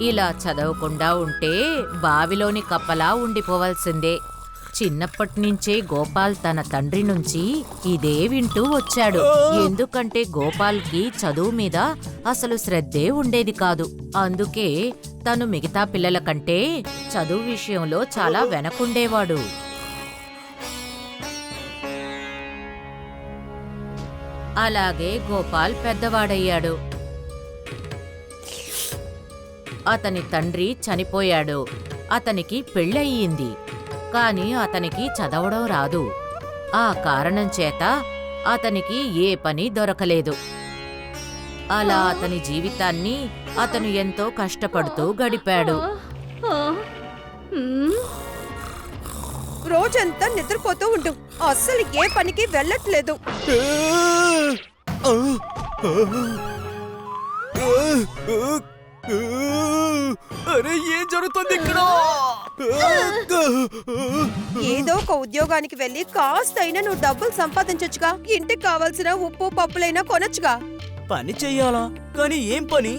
ఇలా చదవకుండా ఉంటే బావిలోని కప్పలా ఉండిపోవాల్సిందే. చిన్నప్పటినుంచే గోపాల్ తన తండ్రి నుంచి ఇదే వింటూ వచ్చాడు. ఎందుకంటే గోపాల్కి చదువు మీద అసలు శ్రద్ధే ఉండేది కాదు. అందుకే తను మిగతా పిల్లల కంటే చదువు విషయంలో చాలా వెనకుండేవాడు. అలాగే గోపాల్ పెద్దవాడయ్యాడు. అతని తండ్రి చనిపోయాడు. అతనికి పెళ్ళయింది. కాని అతనికి చదవడం రాదు. ఆ కారణం చేత అతనికి ఏ పని దొరకలేదు. అలా అతని జీవితాన్ని అతను ఎంతో కష్టపడుతూ గడిపాడు. రోజంతా నిద్రపోతూ ఉండు. అస్సలు ఏ పనికి వెళ్ళట్లేదు. అరే ఏం జరుగుతుంది ఇక్కడ? ఏదో ఒక ఉద్యోగానికి వెళ్ళి కాస్తైనా నువ్వు డబ్బులు సంపాదించొచ్చుగా. ఇంటికి కావాల్సిన ఉప్పు పప్పులైనా కొనొచ్చుగా. పని చెయ్యాలా? కానీ ఏం పని?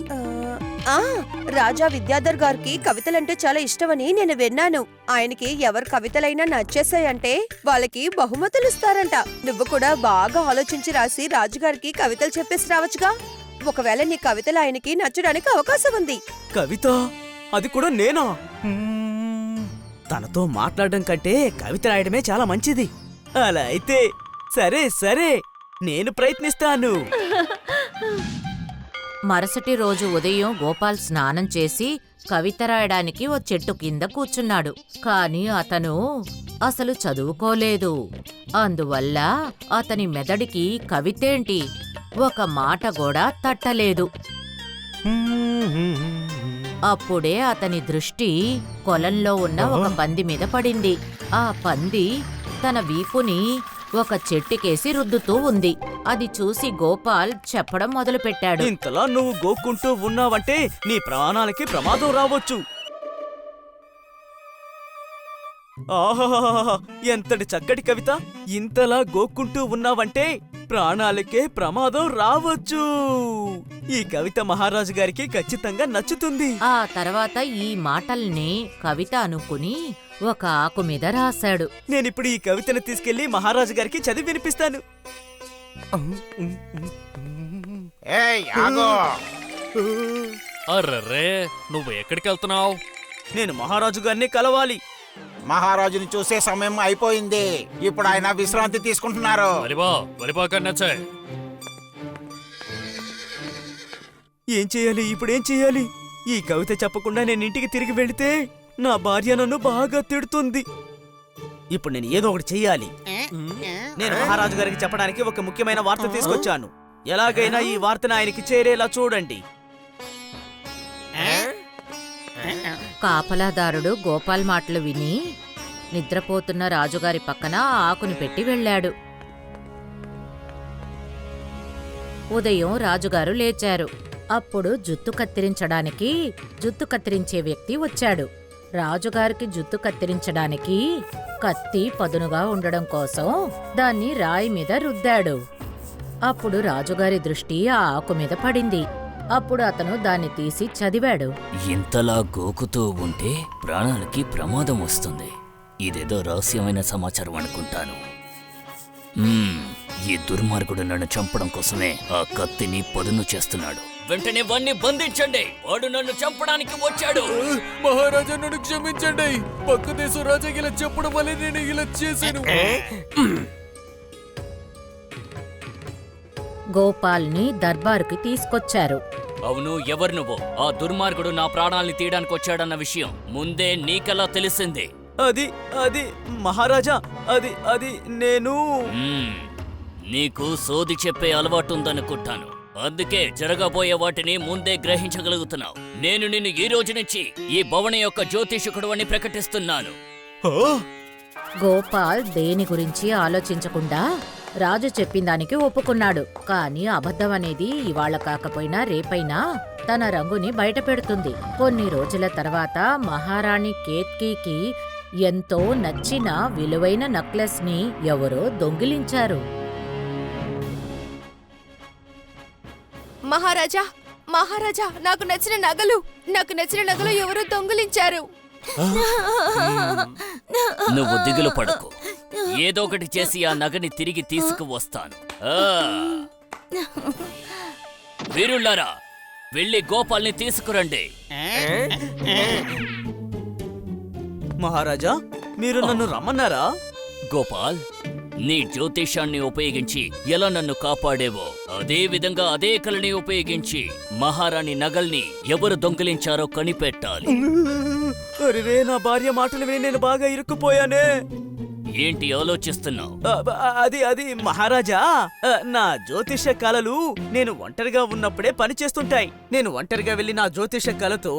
రాజా విద్యాధర్ గారికి కవితలంటే చాలా ఇష్టమని నేను విన్నాను. ఆయనకి ఎవరు కవితలైనా నచ్చేసాయంటే వాళ్ళకి బహుమతులు ఇస్తారంట. నువ్వు కూడా బాగా ఆలోచించి రాసి రాజుగారికి కవితలు చెప్పేసి రావచ్చుగా. ఒకవేళ నీ కవితలు ఆయనకి నచ్చడానికి అవకాశం ఉంది. కవిత? అది కూడా నేనా? తనతో మాట్లాడడం కంటే కవిత రాయడమే చాలా మంచిది. అలా అయితే సరే సరే, నేను ప్రయత్నిస్తాను. మరుసటి రోజు ఉదయం గోపాల్ స్నానం చేసి కవిత రాయడానికి ఓ చెట్టు కింద కూర్చున్నాడు. కాని అతను అసలు చదువుకోలేదు. అందువల్ల అతని మెదడికి కవితేంటి ఒక మాట కూడా తట్టలేదు. అప్పుడే అతని దృష్టి కొలంలో ఉన్న ఒక పంది మీద పడింది. ఆ పంది తన వీపుని ఒక చెట్టుకేసి రుద్దుతూ ఉంది. అది చూసి గోపాల్ చెప్పడం మొదలుపెట్టాడు. ఇంతలా నువ్వు గోక్కుంటూ ఉన్నావంటే నీ ప్రాణాలకి ప్రమాదం రావచ్చు. ఆహాహా, ఎంతటి చక్కటి కవిత! ఇంతలా గోక్కుంటూ ఉన్నావంటే ప్రాణాలకే ప్రమాదం రావచ్చు. ఈ కవిత మహారాజు గారికి ఖచ్చితంగా నచ్చుతుంది. ఆ తర్వాత ఈ మాటల్ని కవిత అనుకుని ఒక ఆకు మీద రాశాడు. నేనిప్పుడు ఈ కవితను తీసుకెళ్లి మహారాజు గారికి చదివి వినిపిస్తాను. అర్రర్రే, నువ్వు ఎక్కడికెళ్తున్నావు? నేను మహారాజు గారిని కలవాలి. మహారాజుని చూసే సమయం అయిపోయింది. ఇప్పుడు ఆయన విశ్రాంతి తీసుకుంటున్నారు. ఏం చేయాలి? ఇప్పుడేం చేయాలి? ఈ కవిత చెప్పకుండా నేను ఇంటికి తిరిగి వెళితే నా భార్య నన్ను బాగా తిడుతుంది. ఇప్పుడు నేను ఏదో ఒకటి చెయ్యాలి. నేను మహారాజు గారికి చెప్పడానికి ఒక ముఖ్యమైన వార్త తీసుకొచ్చాను. ఎలాగైనా ఈ వార్తను ఆయనకి చేరేలా చూడండి. కాపలాదారుడు గోపాల్ మాటలు విని నిద్రపోతున్న రాజుగారి పక్కన ఆకుని పెట్టి వెళ్ళాడు. ఉదయం రాజుగారు లేచారు. అప్పుడు జుత్తు కత్తిరించే వ్యక్తి వచ్చాడు. రాజుగారికి జుత్తు కత్తిరించడానికి కత్తి పదునుగా ఉండడం కోసం దాన్ని రాయి మీద రుద్దాడు. అప్పుడు రాజుగారి దృష్టి ఆ ఆకు మీద పడింది. అప్పుడు అతను దాన్ని తీసి చదివాడు. ఇంతలా గోకుతూ ఉంటే ప్రాణాలకి ప్రమాదం వస్తుంది. ఇదేదో రహస్యమైన సమాచారం అనుకుంటాను. ఈ దుర్మార్గుడు నన్ను చంపడం కోసమే ఆ కత్తిని పదును చేస్తున్నాడు. వెంటనే వాణ్ణి బంధించండి. వాడు నన్ను చంపడానికి వచ్చాడు. మహారాజా, నన్ను క్షమించండి. పక్క దేశం రాజాకి ఇలా చెప్పడం వల్ల నేను ఇలా చేశాను. గోపాల్ని దర్బారుకి తీసుకొచ్చారు. అవును, ఎవరు నువ్వు? ఆ దుర్మార్గుడు నా ప్రాణాల్ని తీయడానికి వచ్చాడన్న విషయం ముందే నీకెలా తెలిసింది? అది మహారాజా, అది నేను. నీకు సోది చెప్పే అలవాటుందనుకుంటాను. అందుకే జరగబోయే వాటిని ముందే గ్రహించగలుగుతున్నావు. నేను నిన్ను ఈ రోజు నుంచి ఈ భవనం యొక్క జ్యోతిషకుడు అని ప్రకటిస్తున్నాను. గోపాల్ దేని గురించి ఆలోచించకుండా రాజు చెప్పిన దానికి ఒప్పుకున్నాడు. కాని అబద్ధం అనేది ఇవాళ కాకపోయినా రేపైనా తన రంగుని బయట పెడుతుంది. కొన్ని రోజుల తర్వాత మహారాణి కేత్కీకి ఎంతో నచ్చిన విలువైన నెక్లెస్ ని ఎవరో దొంగిలించారు. మహారాజా, మహారాజా, నాకు నచ్చిన నగలు ఎవరో దొంగిలించారు. నువ్వు దిగులు పడకు, ఏదో ఒకటి చేసి ఆ నగని తిరిగి తీసుకువస్తాను. వీరుళ్ళారా, వెళ్ళి గోపాల్ని తీసుకురండి. మహారాజా, మీరు నన్ను రమ్మన్నారా? గోపాల్, నీ జ్యోతిషాన్ని ఉపయోగించి ఎలా నన్ను కాపాడేవో అదే విధంగా అదే కళని ఉపయోగించి మహారాణి నగల్ని ఎవరు దొంగిలించారో కనిపెట్టాలి. అరే, నా భార్య మాటలు విని నేను బాగా ఇరుక్కుపోయానే. ఏంటి ఆలోచిస్తున్నావు? అది మహారాజా, నా జ్యోతిష కళలు నేను ఒంటరిగా ఉన్నప్పుడే పనిచేస్తుంటాయి. నేను ఒంటరిగా వెళ్లి నా జ్యోతిష కళతో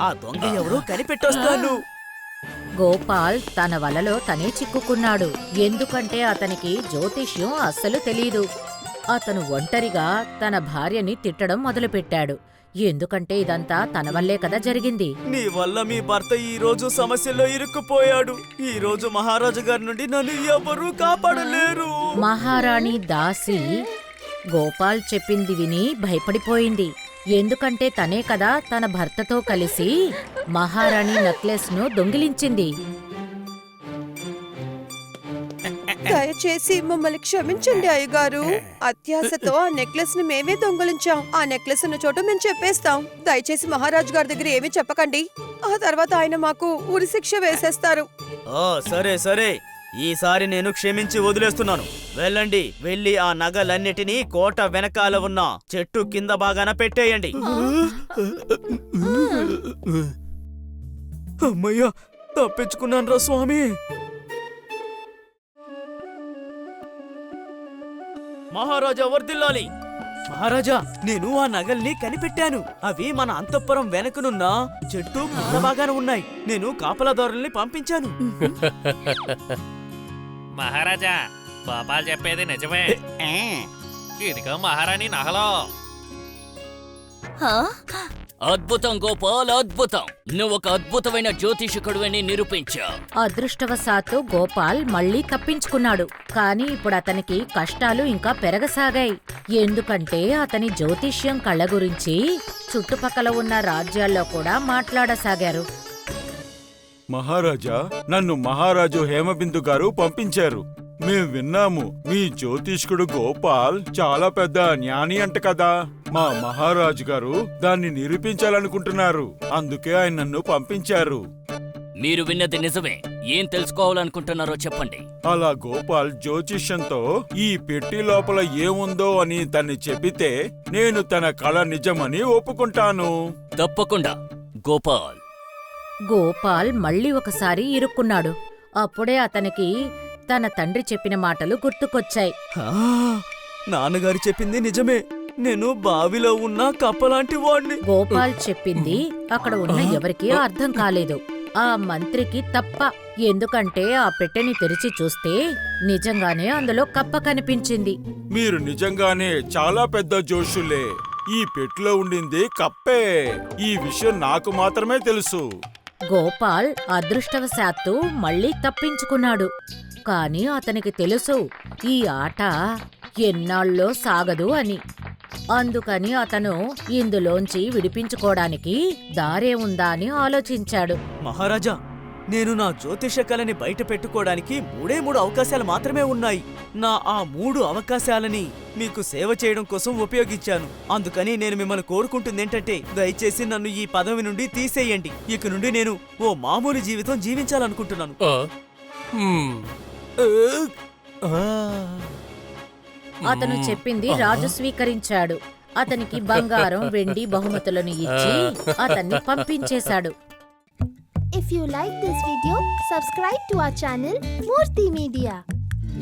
ఆ దొంగ ఎవరో కనిపెట్టొస్తాను. గోపాల్ తన వలలో తనే చిక్కుకున్నాడు. ఎందుకంటే అతనికి జ్యోతిష్యం అస్సలు తెలీదు. అతను ఒంటరిగా తన భార్యని తిట్టడం మొదలుపెట్టాడు. ఎందుకంటే ఇదంతా తన వల్లే కదా జరిగింది. నీ వల్ల మీ భర్త ఈ రోజు సమస్యల్లో ఇరుక్కుపోయాడు. ఈ రోజు మహారాజు గారి నుండి నన్ను ఎవరూ కాపాడలేరు. మహారాణి దాసి గోపాల్ చెప్పింది విని భయపడిపోయింది. ఎందుకంటే తనే కదా తన భర్తతో కలిసి మహారాణి నెక్లెస్ ను దొంగిలించింది. దయచేసి మమ్మల్ని క్షమించండి అయ్యగారు. అత్యాశతో ఆ నెక్లెస్ ను మేమే దొంగలించాం. ఆ నెక్లెస్ ఉన్న చోట మేము చెప్పేస్తాం. దయచేసి మహారాజు గారి దగ్గర ఏమీ చెప్పకండి. ఆ తర్వాత ఆయన మాకు ఉరిశిక్ష వేసేస్తారు. సరే సరే, ఈసారి నేను క్షమించి వదిలేస్తున్నాను. వెళ్ళండి, వెళ్ళి ఆ నగలన్నిటినీ కోట వెనకాల ఉన్న చెట్టు కింద బాగాన పెట్టేయండి. అమ్మయ్యా, తప్పించుకున్నాను రా స్వామి. మహారాజా వర్ధిల్లాలి. మహారాజా, నేను ఆ నగల్ని కనిపెట్టాను. అవి మన అంతఃపురం వెనకనున్న చెట్టు కింద బాగాన ఉన్నాయి. నేను కాపలాదారుల్ని పంపించాను. మహారాజా, గోపాల్ చెప్పేది నిజమే. ఇదిగో మహారాణి నగలో. అద్భుతం గోపాల్, అద్భుతం. నువ్వొక అద్భుతమైన జ్యోతిషకుడివని నిరూపించావు. అదృష్టవశాత్తు గోపాల్ మళ్లీ తప్పించుకున్నాడు. కానీ ఇప్పుడు అతనికి కష్టాలు ఇంకా పెరగసాగాయి. ఎందుకంటే అతని జ్యోతిష్యం కళ గురించి చుట్టుపక్కల ఉన్న రాజ్యాల్లో కూడా మాట్లాడసాగారు. మహారాజా, నన్ను మహారాజు హేమబిందు గారు పంపించారు. మేం విన్నాము, మీ జ్యోతిష్కుడు గోపాల్ చాలా పెద్ద జ్ఞాని అంట కదా. మా మహారాజు గారు దాన్ని నిరూపించాలనుకుంటున్నారు. అందుకే ఆయన నన్ను పంపించారు. మీరు విన్నది నిజమే. ఏం తెలుసుకోవాలనుకుంటున్నారో చెప్పండి. అలా గోపాల్ జ్యోతిష్యంతో ఈ పెట్టి లోపల ఏముందో అని తన్ని చెప్పితే నేను తన కళ నిజమని ఒప్పుకుంటాను. తప్పకుండా గోపాల్. గోపాల్ మళ్ళీ ఒకసారి ఇరుక్కున్నాడు. అప్పుడే అతనికి తన తండ్రి చెప్పిన మాటలు గుర్తుకొచ్చాయి. నాన్నగారు చెప్పింది నిజమే. నేను బావిలో ఉన్న కప్పలాంటి వాణ్ణి. గోపాల్ చెప్పింది అక్కడ ఉన్న ఎవరికీ అర్థం కాలేదు, ఆ మంత్రికి తప్ప. ఎందుకంటే ఆ పెట్టెని తెరిచి చూస్తే నిజంగానే అందులో కప్ప కనిపించింది. మీరు నిజంగానే చాలా పెద్ద జోషులే. ఈ పెట్టులో ఉండింది కప్పే. ఈ విషయం నాకు మాత్రమే తెలుసు. గోపాల్ అదృష్టవశాత్తు మళ్ళీ తప్పించుకున్నాడు. కాని అతనికి తెలుసు ఈ ఆట ఎన్నాళ్ళో సాగదు అని. అందుకని అతను ఇందులోంచి విడిపించుకోవడానికి దారే ఉందా అని ఆలోచించాడు. మహారాజా, నేను నా జ్యోతిష కళని బయట పెట్టుకోవడానికి 3 అవకాశాలు మాత్రమే ఉన్నాయి. నా ఆ 3 అవకాశాలని మీకు సేవ చేయడం కోసం ఉపయోగించాను. అందుకని నేను మిమ్మల్ని కోరుకుంటుందేంటంటే, దయచేసి నన్ను ఈ పదవి నుండి తీసేయండి. ఇక నుండి నేను ఓ మామూలు జీవితం జీవించాలనుకుంటున్నాను. అతను చెప్పింది రాజు స్వీకరించాడు. అతనికి బంగారం, వెండి బహుమతులను ఇచ్చి అతన్ని పంపించేశాడు. If you like this video, subscribe to our channel Murthy Media.